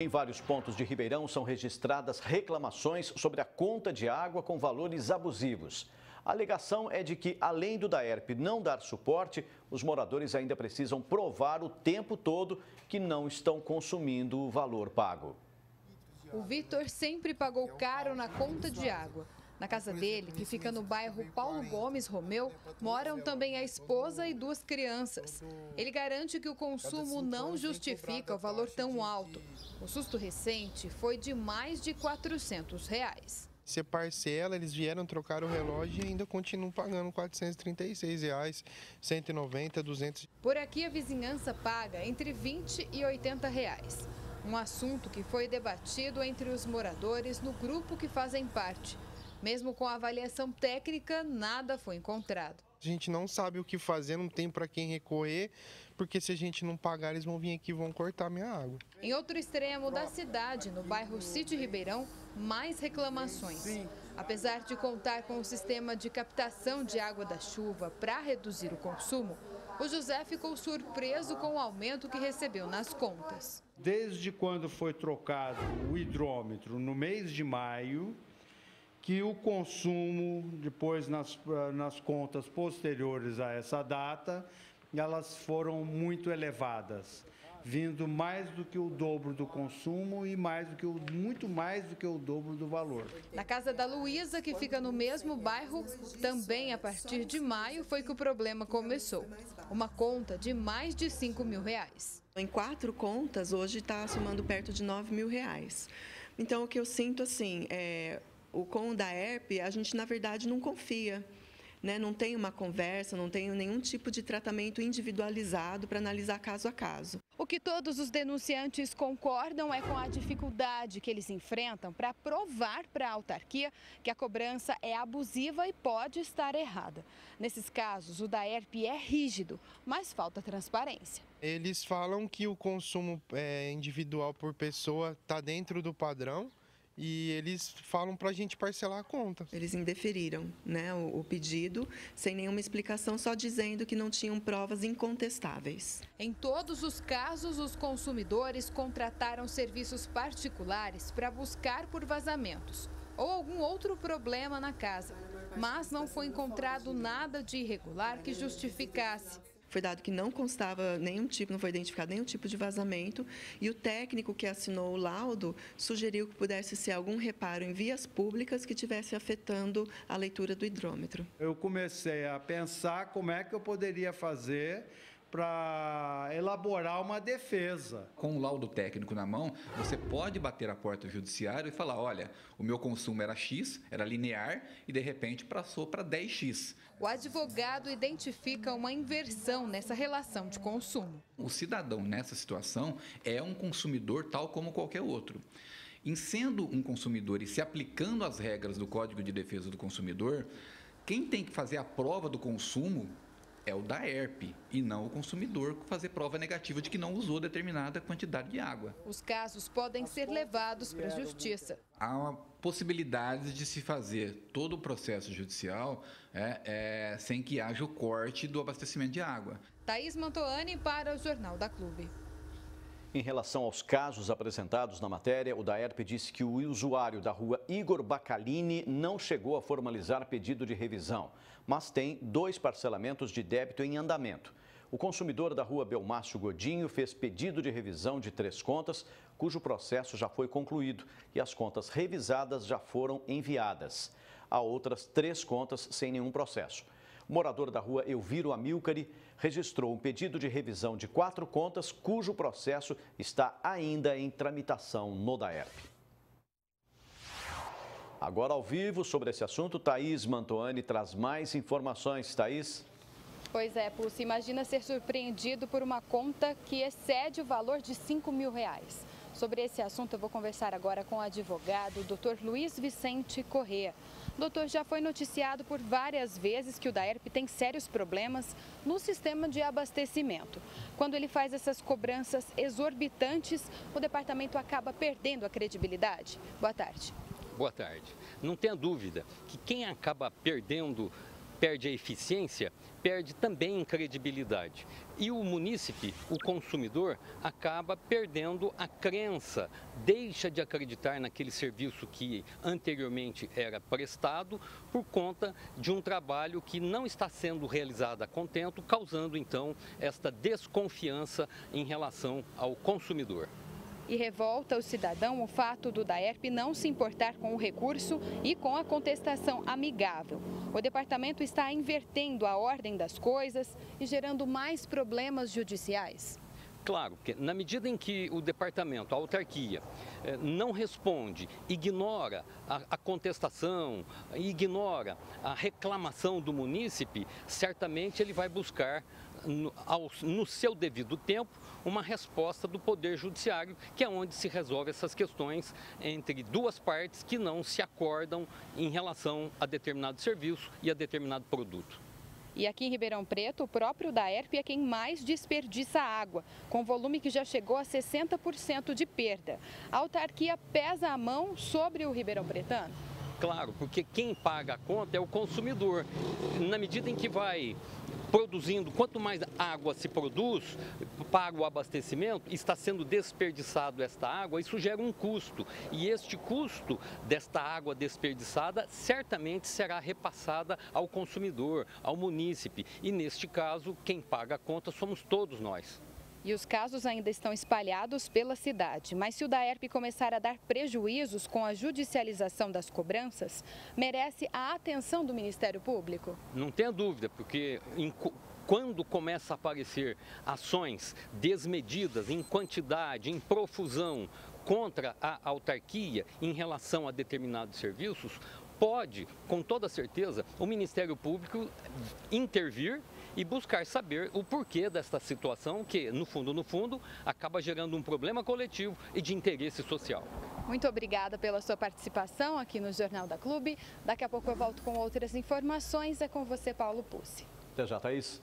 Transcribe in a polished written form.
Em vários pontos de Ribeirão são registradas reclamações sobre a conta de água com valores abusivos. A alegação é de que, além do DAERP não dar suporte, os moradores ainda precisam provar o tempo todo que não estão consumindo o valor pago. O Vitor sempre pagou caro na conta de água. Na casa dele, que fica no bairro Paulo Gomes Romeu, moram também a esposa e 2 crianças. Ele garante que o consumo não justifica o valor tão alto. O susto recente foi de mais de R$400. Você parcela, eles vieram trocar o relógio e ainda continuam pagando R$436, 190, 200. Por aqui a vizinhança paga entre R$20 e R$80. Um assunto que foi debatido entre os moradores no grupo que fazem parte. Mesmo com a avaliação técnica, nada foi encontrado. A gente não sabe o que fazer, não tem para quem recorrer, porque se a gente não pagar, eles vão vir aqui e vão cortar minha água. Em outro extremo da cidade, no bairro Sítio Ribeirão, mais reclamações. Apesar de contar com o sistema de captação de água da chuva para reduzir o consumo, o José ficou surpreso com o aumento que recebeu nas contas. Desde quando foi trocado o hidrômetro no mês de maio, que o consumo, depois nas contas posteriores a essa data, elas foram muito elevadas, vindo mais do que o dobro do consumo e muito mais do que o dobro do valor. Na casa da Luísa, que fica no mesmo bairro, também a partir de maio foi que o problema começou. Uma conta de mais de R$5 mil. Em 4 contas, hoje está somando perto de R$9 mil. Então, o que eu sinto assim com o DAERP, a gente, na verdade, não confia, né? Não tem uma conversa, não tem nenhum tipo de tratamento individualizado para analisar caso a caso. O que todos os denunciantes concordam é com a dificuldade que eles enfrentam para provar para a autarquia que a cobrança é abusiva e pode estar errada. Nesses casos, o DAERP é rígido, mas falta transparência. Eles falam que o consumo individual por pessoa está dentro do padrão, e eles falam para a gente parcelar a conta. Eles indeferiram, né, o pedido, sem nenhuma explicação, só dizendo que não tinham provas incontestáveis. Em todos os casos, os consumidores contrataram serviços particulares para buscar por vazamentos ou algum outro problema na casa, mas não foi encontrado nada de irregular que justificasse. Foi dado que não constava nenhum tipo, não foi identificado nenhum tipo de vazamento, e o técnico que assinou o laudo sugeriu que pudesse ser algum reparo em vias públicas que estivesse afetando a leitura do hidrômetro. Eu comecei a pensar como é que eu poderia fazer para elaborar uma defesa. Com o laudo técnico na mão, você pode bater a porta do judiciário e falar, olha, o meu consumo era X, era linear, e de repente passou para 10X. O advogado identifica uma inversão nessa relação de consumo. O cidadão, nessa situação, é um consumidor tal como qualquer outro. Em sendo um consumidor e se aplicando às regras do Código de Defesa do Consumidor, quem tem que fazer a prova do consumo é o DAERP e não o consumidor fazer prova negativa de que não usou determinada quantidade de água. Os casos podem ser levados para a justiça. Há uma possibilidade de se fazer todo o processo judicial sem que haja o corte do abastecimento de água. Thaís Mantoani para o Jornal da Clube. Em relação aos casos apresentados na matéria, o DAERP disse que o usuário da rua Igor Bacalini não chegou a formalizar pedido de revisão, mas tem 2 parcelamentos de débito em andamento. O consumidor da rua Belmácio Godinho fez pedido de revisão de 3 contas, cujo processo já foi concluído e as contas revisadas já foram enviadas. Há outras 3 contas sem nenhum processo. O morador da rua Elviro Amilcari registrou um pedido de revisão de 4 contas, cujo processo está ainda em tramitação no DAERP. Agora ao vivo sobre esse assunto, Thaís Mantoani traz mais informações. Thaís? Pois é, Pulso, imagina ser surpreendido por uma conta que excede o valor de R$5 mil. Sobre esse assunto eu vou conversar agora com o advogado, Dr. Luiz Vicente Corrêa. Doutor, já foi noticiado por várias vezes que o DAERP tem sérios problemas no sistema de abastecimento. Quando ele faz essas cobranças exorbitantes, o departamento acaba perdendo a credibilidade. Boa tarde. Boa tarde. Não tenha dúvida que quem acaba perdendo perde a eficiência, perde também em credibilidade. E o munícipe, o consumidor, acaba perdendo a crença, deixa de acreditar naquele serviço que anteriormente era prestado por conta de um trabalho que não está sendo realizado a contento, causando então esta desconfiança em relação ao consumidor. E revolta o cidadão o fato do DAERP não se importar com o recurso e com a contestação amigável. O departamento está invertendo a ordem das coisas e gerando mais problemas judiciais. Claro, que na medida em que o departamento, a autarquia, não responde, ignora a contestação, ignora a reclamação do munícipe, certamente ele vai buscar, no seu devido tempo, uma resposta do Poder Judiciário, que é onde se resolve essas questões entre duas partes que não se acordam em relação a determinado serviço e a determinado produto. E aqui em Ribeirão Preto, o próprio DAERP é quem mais desperdiça água, com volume que já chegou a 60% de perda. A autarquia pesa a mão sobre o ribeirão pretano? Claro, porque quem paga a conta é o consumidor. Na medida em que vai produzindo, quanto mais água se produz para o abastecimento, está sendo desperdiçado esta água, isso gera um custo. E este custo desta água desperdiçada certamente será repassada ao consumidor, ao munícipe. E neste caso, quem paga a conta somos todos nós. E os casos ainda estão espalhados pela cidade. Mas se o DAERP começar a dar prejuízos com a judicialização das cobranças, merece a atenção do Ministério Público? Não tenha dúvida, porque quando começa a aparecer ações desmedidas em quantidade, em profusão, contra a autarquia em relação a determinados serviços, pode, com toda certeza, o Ministério Público intervir e buscar saber o porquê desta situação que, no fundo, acaba gerando um problema coletivo e de interesse social. Muito obrigada pela sua participação aqui no Jornal da Clube. Daqui a pouco eu volto com outras informações. É com você, Paulo Pucci. Até já, Thaís.